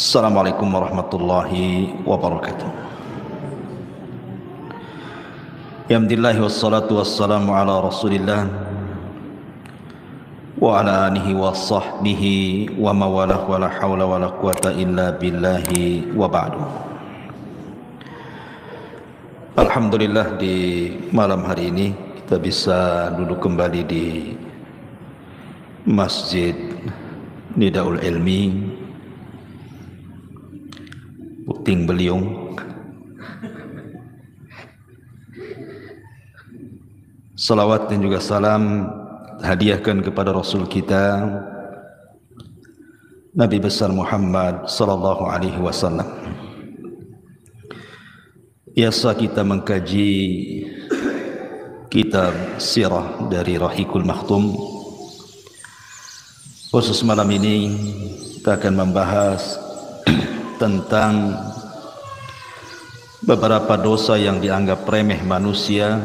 Assalamualaikum warahmatullahi wabarakatuh. Alhamdulillah wassalatu wassalamu ala Rasulillah wa ala alihi wa sahbihi wa mawalah wa la hawla wa la quwata illa billahi wa ba'du. Alhamdulillah, di malam hari ini kita bisa duduk kembali di Masjid Nidaul Ilmi Puting Beliung. Salawat dan juga salam hadiahkan kepada Rasul kita Nabi besar Muhammad sallallahu alaihi wasallam. Biasa kita mengkaji kitab sirah dari Rahiqul Makhtum. Khusus malam ini kita akan membahas tentang beberapa dosa yang dianggap remeh manusia,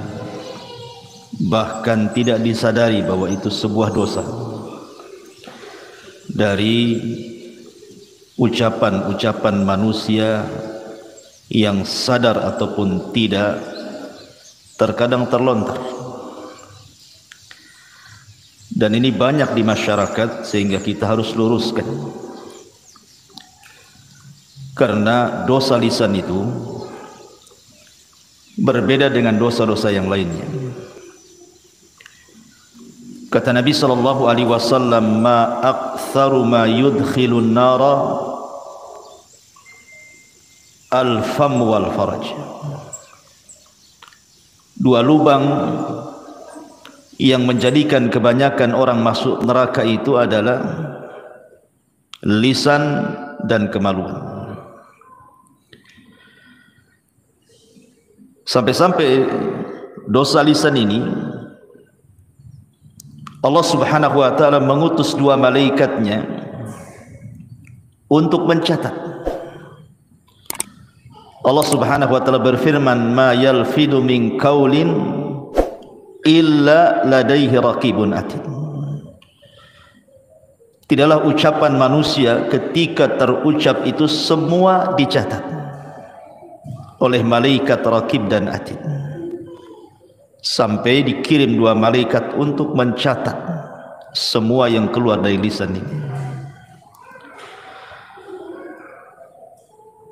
bahkan tidak disadari bahwa itu sebuah dosa, dari ucapan-ucapan manusia yang sadar ataupun tidak terkadang terlontar. Dan ini banyak di masyarakat sehingga kita harus luruskan. Karena dosa lisan itu berbeda dengan dosa-dosa yang lainnya. Kata Nabi sallallahu alaihi wasallam, "Ma aktsaru ma yudkhilun nara al-fam wal faraj." Dua lubang yang menjadikan kebanyakan orang masuk neraka itu adalah lisan dan kemaluan. Sampai-sampai dosa lisan ini Allah subhanahu wa ta'ala mengutus dua malaikatnya untuk mencatat. Allah subhanahu wa ta'ala berfirman, "Ma yalfidu min qaulin illa ladaihi raqibun atid." Tidaklah ucapan manusia ketika terucap itu semua dicatat oleh malaikat raqib dan atid, sampai dikirim dua malaikat untuk mencatat semua yang keluar dari lisan ini.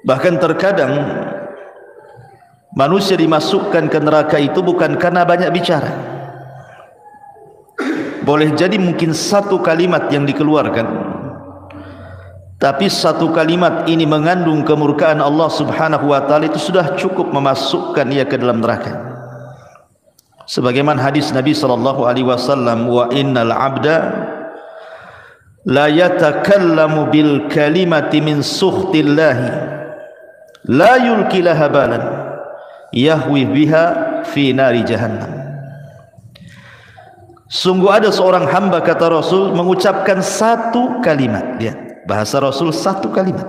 Bahkan terkadang manusia dimasukkan ke neraka itu bukan karena banyak bicara. Boleh jadi mungkin satu kalimat yang dikeluarkan, tapi satu kalimat ini mengandung kemurkaan Allah subhanahu wa ta'ala, itu sudah cukup memasukkan ia ke dalam neraka. Sebagaimana hadis Nabi sallallahu alaihi wasallam, "Wa innal 'abda la yatakallamu bil kalimati min sukhtillahi la yulqi laha balan yahwi biha fi nari jahannam." Sungguh ada seorang hamba, kata Rasul, mengucapkan satu kalimat. Lihat, bahasa Rasul satu kalimat,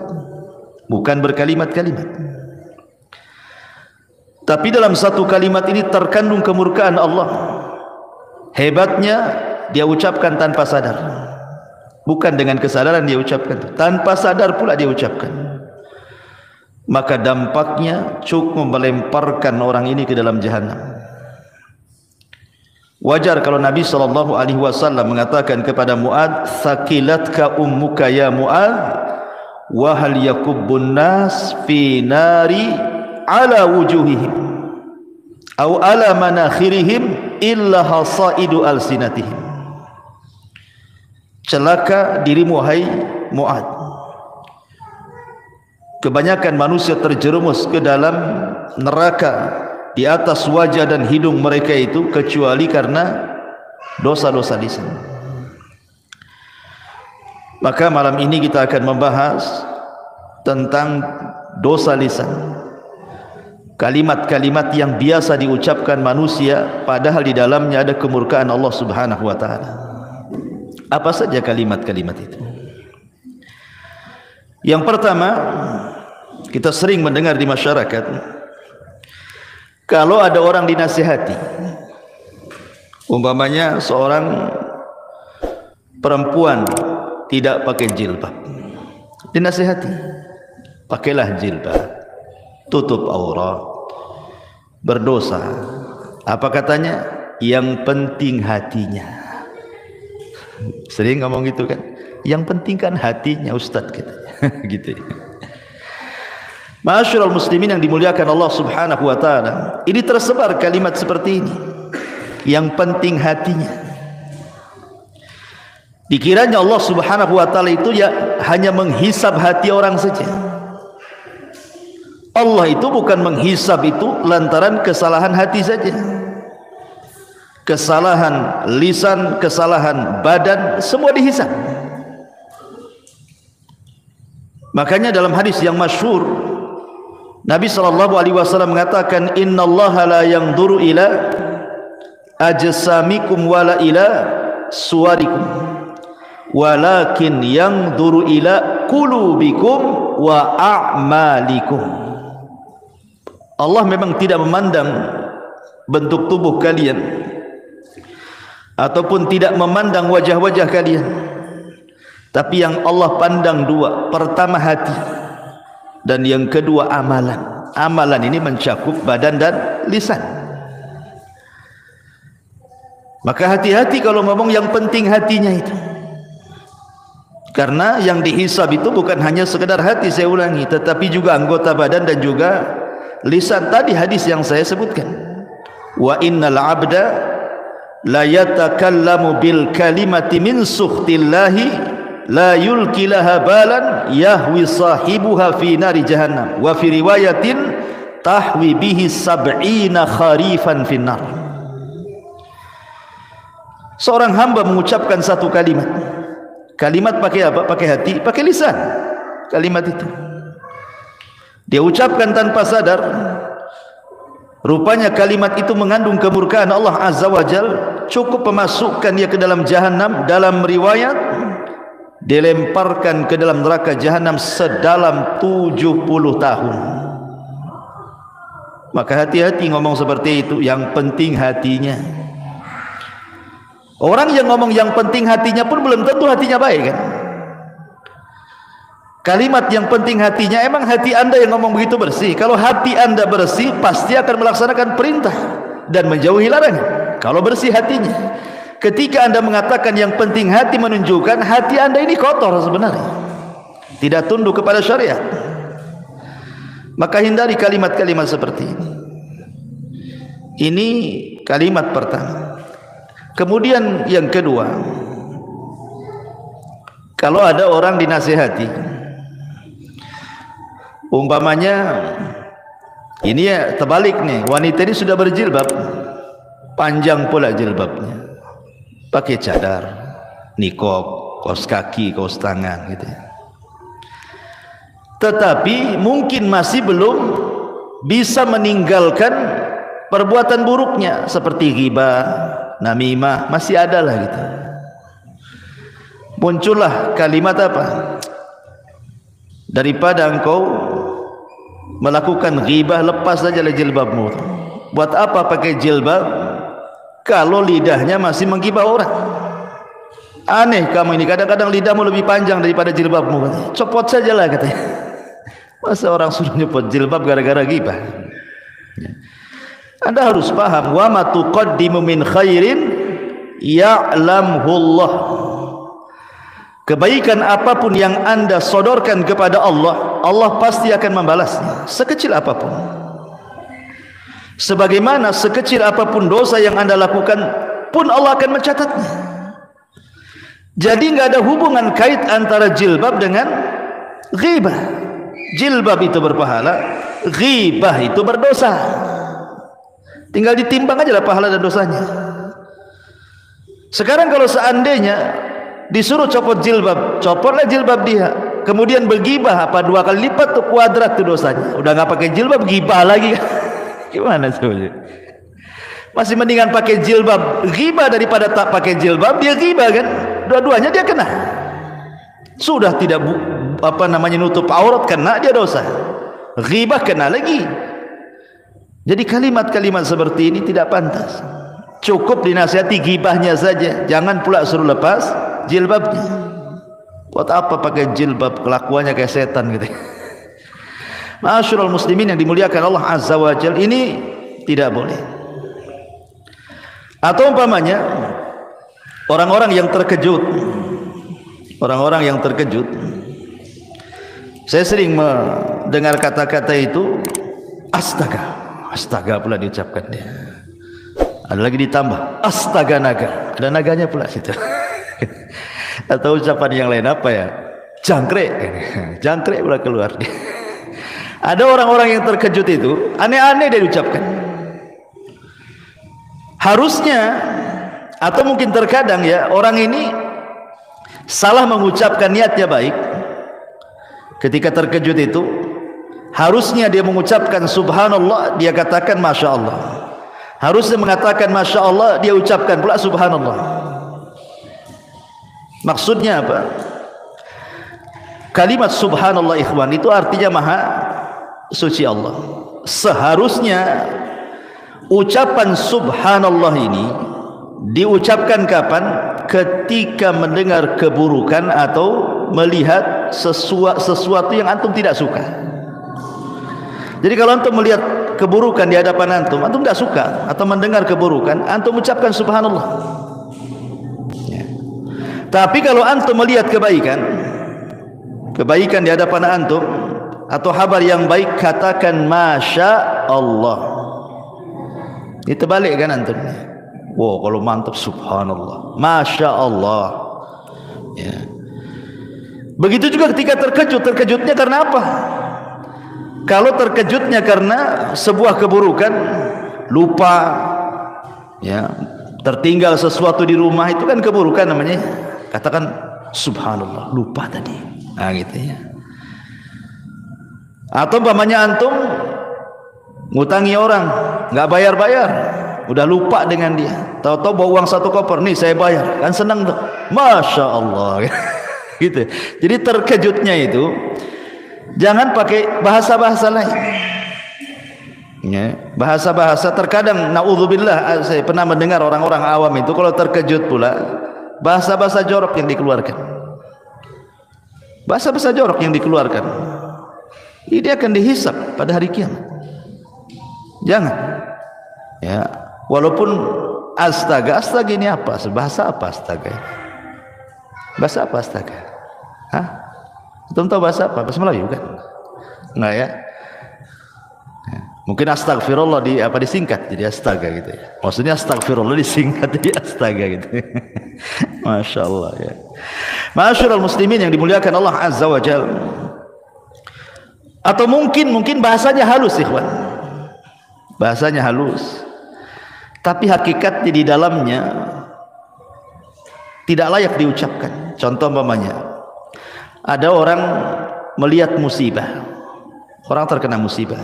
bukan berkalimat-kalimat. Tapi dalam satu kalimat ini terkandung kemurkaan Allah. Hebatnya dia ucapkan tanpa sadar. Bukan dengan kesadaran dia ucapkan, tanpa sadar pula dia ucapkan. Maka dampaknya cukup melemparkan orang ini ke dalam jahanam. Wajar kalau Nabi sallallahu alaihi wasallam mengatakan kepada Mu'adz, "Sakilatka ummuka ya Mu'adz, wa hal yakubbun nas fi nari ala wujuhihim aw ala manakhirihim illa hasaidu alsinatihim." Celaka dirimu hai Mu'adz, kebanyakan manusia terjerumus ke dalam neraka di atas wajah dan hidung mereka itu kecuali karena dosa-dosa lisan. Maka malam ini kita akan membahas tentang dosa lisan. Kalimat-kalimat yang biasa diucapkan manusia padahal di dalamnya ada kemurkaan Allah subhanahu wa ta'ala. Apa saja kalimat-kalimat itu? Yang pertama, kita sering mendengar di masyarakat, kalau ada orang dinasihati, umpamanya seorang perempuan tidak pakai jilbab, dinasihati, pakailah jilbab, tutup aurat, berdosa. Apa katanya? Yang penting hatinya. Sering ngomong gitu kan? Yang penting kan hatinya Ustaz katanya. Gitu. Ma'asyiral muslimin yang dimuliakan Allah Subhanahu wa taala, ini tersebar kalimat seperti ini. Yang penting hatinya. Dikiranya Allah Subhanahu wa taala itu ya hanya menghisab hati orang saja. Allah itu bukan menghisab itu lantaran kesalahan hati saja. Kesalahan lisan, kesalahan badan, semua dihisab. Makanya dalam hadis yang masyhur Nabi SAW mengatakan, innallaha la yanzuru ila ajsamikum wala ila suwarikum walakin yanzuru ila qulubikum wa a'malikum. Allah memang tidak memandang bentuk tubuh kalian ataupun tidak memandang wajah-wajah kalian, tapi yang Allah pandang dua. Pertama hati, dan yang kedua amalan. Amalan ini mencakup badan dan lisan. Maka hati-hati kalau ngomong yang penting hatinya itu, karena yang dihisab itu bukan hanya sekedar hati, saya ulangi, tetapi juga anggota badan dan juga lisan. Tadi hadis yang saya sebutkan, wa innal abda la yatakallamu bil kalimati min sukhtillahi la yulki laha balan yahwi sahibuha fi nari jahannam wa fi riwayatin tahwi bihi sab'ina kharifan fin nar. Seorang hamba mengucapkan satu kalimat. Kalimat pakai apa? Pakai hati, pakai lisan. Kalimat itu dia ucapkan tanpa sadar. Rupanya kalimat itu mengandung kemurkaan Allah Azza wa Jal, cukup memasukkan dia ke dalam jahanam. Dalam riwayat dilemparkan ke dalam neraka jahanam sedalam 70 tahun. Maka hati-hati ngomong seperti itu. Yang penting hatinya. Orang yang ngomong yang penting hatinya pun belum tentu hatinya baik kan. Kalimat yang penting hatinya, emang hati anda yang ngomong begitu bersih? Kalau hati anda bersih, pasti akan melaksanakan perintah dan menjauhi larangan. Kalau bersih hatinya. Ketika anda mengatakan yang penting hati, menunjukkan hati anda ini kotor sebenarnya, tidak tunduk kepada syariat. Maka hindari kalimat-kalimat seperti ini. Ini kalimat pertama. Kemudian yang kedua, kalau ada orang dinasihati, umpamanya ini ya terbalik nih, wanita ini sudah berjilbab, panjang pula jilbabnya, pakai cadar, nikob, kaos kaki, kaos tangan gitu ya. Tetapi mungkin masih belum bisa meninggalkan perbuatan buruknya seperti ghibah, namimah, masih ada lah gitu. Muncullah kalimat apa? Daripada engkau melakukan ghibah, lepas saja jilbabmu. Buat apa pakai jilbab kalau lidahnya masih menggibah orang? Aneh kamu ini, kadang-kadang lidahmu lebih panjang daripada jilbabmu. Copot sajalah katanya. Masa orang suruh nyopot jilbab gara-gara ghibah? Anda harus paham, wa ma tuqaddimu min khairin ya'lamhu Allah. Kebaikan apapun yang anda sodorkan kepada Allah, Allah pasti akan membalasnya, sekecil apapun. Sebagaimana sekecil apapun dosa yang anda lakukan pun Allah akan mencatatnya. Jadi nggak ada hubungan kait antara jilbab dengan ghibah. Jilbab itu berpahala, ghibah itu berdosa. Tinggal ditimbang aja lah pahala dan dosanya. Sekarang kalau seandainya disuruh copot jilbab, copotlah jilbab dia. Kemudian bergibah, apa 2 kali lipat tuh, kuadrat tuh dosanya. Udah nggak pakai jilbab, gibah lagi. Gimana sebenarnya? Masih mendingan pakai jilbab ghibah daripada tak pakai jilbab, dia ghibah kan? Dua-duanya dia kena. Sudah tidak nutup aurat, kena dia dosa. Ghibah kena lagi. Jadi kalimat-kalimat seperti ini tidak pantas. Cukup dinasihati ghibahnya saja, jangan pula suruh lepas jilbabnya. Buat apa pakai jilbab, kelakuannya kayak setan gitu. Ma'asyiral muslimin yang dimuliakan Allah Azza wa Jalla, ini tidak boleh. Atau umpamanya orang-orang yang terkejut, saya sering mendengar kata-kata itu, astaga pula diucapkan dia. Ada lagi ditambah astaga naga, ada naganya pula situ. Atau ucapan yang lain apa ya, jangkrik pula keluar. Ada orang-orang yang terkejut itu aneh-aneh dia ucapkan. Harusnya, atau mungkin terkadang ya, orang ini salah mengucapkan niatnya baik. Ketika terkejut itu harusnya dia mengucapkan subhanallah, dia katakan masya Allah. Harusnya mengatakan masya Allah, dia ucapkan pula subhanallah. Maksudnya apa? Kalimat subhanallah ikhwan itu artinya maha suci Allah. Seharusnya ucapan subhanallah ini diucapkan kapan? Ketika mendengar keburukan atau melihat sesuatu yang antum tidak suka. Jadi kalau antum melihat keburukan di hadapan antum tidak suka, atau mendengar keburukan, antum ucapkan subhanallah ya. Tapi kalau antum melihat kebaikan di hadapan antum atau kabar yang baik, katakan masya Allah. Itu balik kan antum. Wow, kalau mantap subhanallah, masya Allah ya. Begitu juga ketika terkejutnya karena apa? Kalau terkejutnya karena sebuah keburukan, lupa ya, tertinggal sesuatu di rumah, itu kan keburukan namanya. Katakan subhanallah, lupa tadi. Nah gitu ya. Atau umpamanya antum ngutangi orang, nggak bayar-bayar, udah lupa dengan dia, tahu-tahu bawa uang 1 koper, nih saya bayar, kan senang tuh, masya Allah. Gitu. Jadi terkejutnya itu jangan pakai bahasa-bahasa lain ya. Bahasa-bahasa terkadang naudzubillah, saya pernah mendengar orang-orang awam itu kalau terkejut pula bahasa-bahasa jorok yang dikeluarkan. Bahasa-bahasa jorok yang dikeluarkan ini akan dihisab pada hari kiamat. Jangan ya, walaupun astaga ini apa? Bahasa apa astaga? Bahasa apa astaga? Hah? Belum tahu bahasa apa? Bahasa Melayu kan? Enggak ya? Mungkin astagfirullah disingkat jadi astaga gitu ya. Maksudnya astagfirullah disingkat jadi astaga gitu. Masya Allah ya. Ma'asyiral muslimin yang dimuliakan Allah Azza wa Jalla. Atau mungkin bahasanya halus ikhwan. Bahasanya halus, tapi hakikatnya di dalamnya tidak layak diucapkan. Contoh umpamanya, ada orang melihat musibah, orang terkena musibah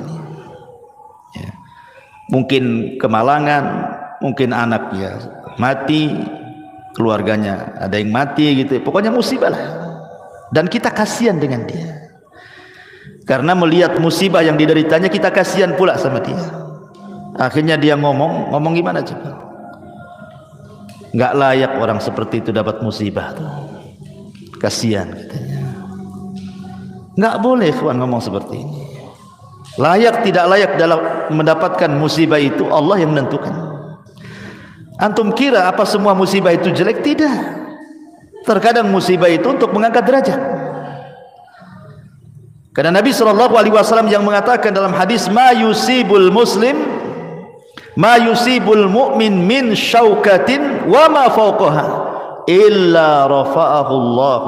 ya. Mungkin kemalangan, mungkin anaknya mati, keluarganya ada yang mati gitu, pokoknya musibah lah. Dan kita kasihan dengan dia, karena melihat musibah yang dideritanya, kita kasihan pula sama dia. Akhirnya dia ngomong gimana coba? Nggak layak orang seperti itu dapat musibah tuh. Kasihan katanya. Nggak boleh kawan ngomong seperti ini. Layak tidak layak dalam mendapatkan musibah itu Allah yang menentukan. Antum kira apa semua musibah itu jelek? Tidak. Terkadang musibah itu untuk mengangkat derajat. Karena Nabi SAW yang mengatakan dalam hadis, ma yusibul mu'min min syaukatin wa ma fawqaha illa rafa'ahu Allah.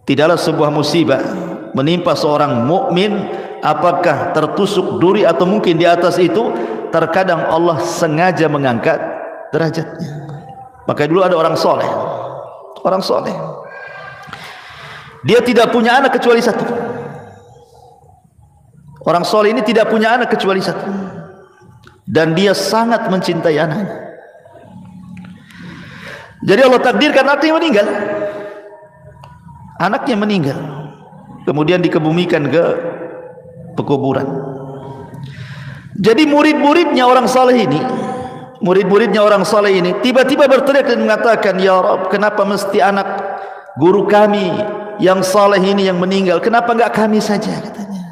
Tidaklah sebuah musibah menimpa seorang mukmin, apakah tertusuk duri atau mungkin di atas itu, terkadang Allah sengaja mengangkat derajatnya. Maka dulu ada orang soleh, dia tidak punya anak kecuali satu. Orang soleh ini tidak punya anak kecuali satu, dan dia sangat mencintai anaknya. Jadi Allah takdirkan anaknya meninggal, kemudian dikebumikan ke pekuburan. Jadi murid-muridnya orang saleh ini tiba-tiba berteriak dan mengatakan, ya Rabb, kenapa mesti anak guru kami yang saleh ini yang meninggal, kenapa enggak kami saja, katanya.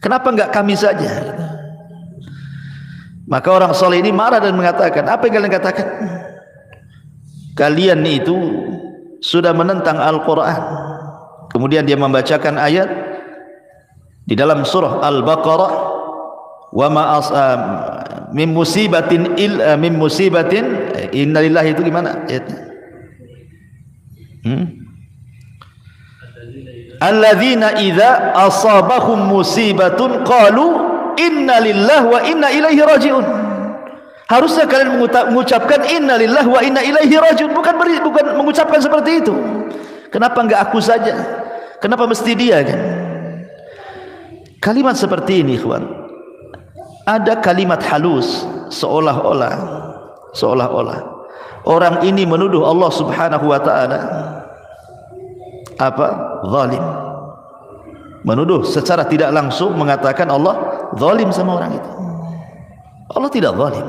Kenapa enggak kami saja? Maka orang soleh ini marah dan mengatakan, apa yang kalian katakan? Kalian itu sudah menentang Al-Quran. Kemudian dia membacakan ayat di dalam surah Al-Baqarah, wa ma min musibatin innalillahi, itu gimana ayatnya? Alladzina idza asabahum musibatun qalu innalillahi wa inna ilaihi rajiun. Harusnya kalian mengucapkan innalillahi wa inna ilaihi rajiun, bukan mengucapkan seperti itu. Kenapa enggak aku saja? Kenapa mesti dia kan? Kalimat seperti ini, ikhwan, ada kalimat halus, seolah-olah orang ini menuduh Allah Subhanahu wa taala apa? Zalim. Menuduh secara tidak langsung, mengatakan Allah zalim sama orang itu. Allah tidak zalim.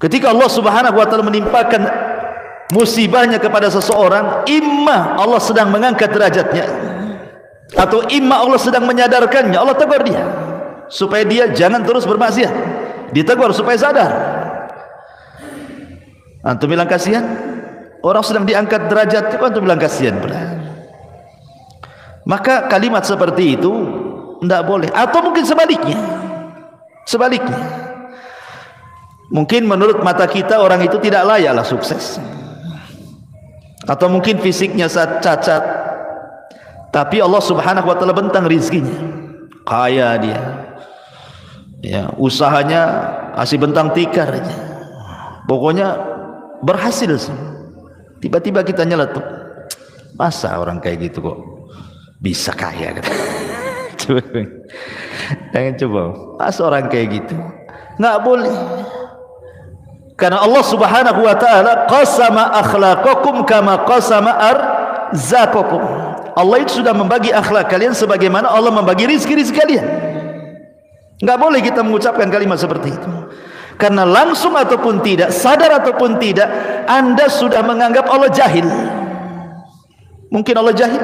Ketika Allah Subhanahu wa taala menimpakan musibahnya kepada seseorang, imma Allah sedang mengangkat derajatnya, atau imma Allah sedang menyadarkannya. Allah tegur dia supaya dia jangan terus bermaksiat, ditegur supaya sadar. Antum bilang kasihan, orang sedang diangkat derajatnya, antum bilang kasihan pula. Maka kalimat seperti itu tidak boleh. Atau mungkin sebaliknya, mungkin menurut mata kita orang itu tidak layaklah sukses, atau mungkin fisiknya cacat, tapi Allah Subhanahu wa taala bentang rizkinya, kaya dia, ya, usahanya asih bentang tikar aja, pokoknya berhasil. Tiba-tiba kita nyeletuk, masa orang kayak gitu kok bisa kaya? Jangan coba, masa orang kayak gitu? Nggak boleh. Karena Allah Subhanahu wa taala qasama akhlaqakum kama qasama arzaqakum. Allah itu sudah membagi akhlak kalian sebagaimana Allah membagi rizki-rizki kalian. Enggak boleh kita mengucapkan kalimat seperti itu. Karena langsung ataupun tidak, sadar ataupun tidak, Anda sudah menganggap Allah jahil. Mungkin Allah jahil,